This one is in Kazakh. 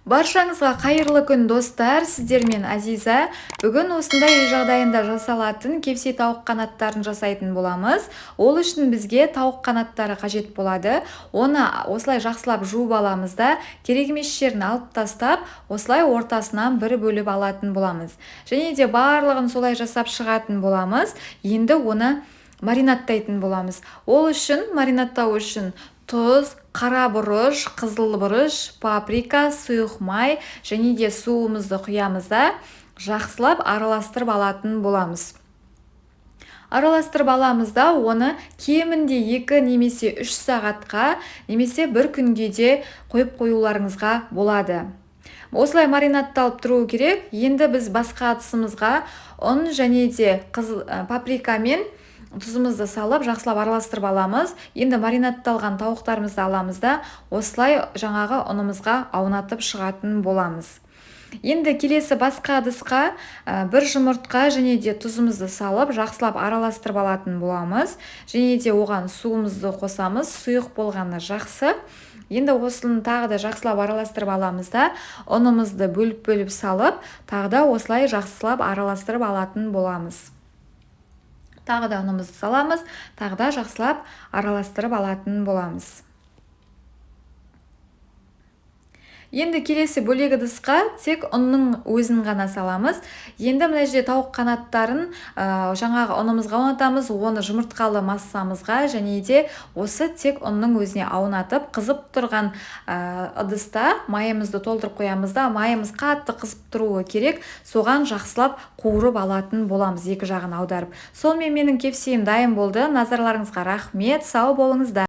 Баршаңызға қайырлы күн достар, сіздермен Азиза. Бүгін осындай үй жағдайында жасалатын кепсе тауық қанаттарын жасайтын боламыз. Ол үшін бізге тауық қанаттары қажет болады. Оны осылай жақсылап жуып аламыз да, керек емес жерін алып тастап, осылай ортасынан бір бөліп алатын боламыз. Және де барлығын солай жасап шығатын боламыз. Енді оны маринаттайтын боламыз. Ол үшін маринаттау үшін тұз, қара бұрыш, қызыл бұрыш, паприка, сұйық май және де суымызды құямыз да жақсылап араластырып алатын боламыз. Араластырып аламыз да оны кемінде 2 немесе 3 сағатқа немесе 1 күнге де қойып қоюларыңызға болады. Осылай маринатталып тұруы керек. Енді біз басқа ыдысымызға ұн және де паприка мен тұзымызды салып, жақсылап араластырып аламыз. Енді маринатталған тауықтарымызды аламыз да, осылай жаңағы ұнымызға аунатып шығатын боламыз. Енді келесі басқа ыдысқа бір жұмыртқа және де тұзымызды салып, жақсылап араластырып алатын боламыз. Және де оған суымызды қосамыз, сұйық болғаны жақсы. Енді осыны тағы да жақсылап араластырып аламыз да, ұнымызды бөліп салып, тағы да осылай жақсылап араластырып алатын боламыз. Тағы да ұнымызды саламыз, тағы да жақсылап араластырып алатын боламыз. Енді келесі бөлек ыдысқа тек ұнның өзін ғана саламыз. Енді мына жерде тауық қанаттарын жаңағы ұнымызға аунатамыз, оны жұмыртқалы массамызға және де осы тек ұнның өзіне аунатып, қызып тұрған ыдыста майымызды толтырып қоямыз да, майымыз қатты қызып тұруы керек, соған жақсылап қуырып алатын боламыз, екі жағын аударып. Сонымен менің кепсем дайын болды. Назарларыңызға рахмет, сау болыңыздар.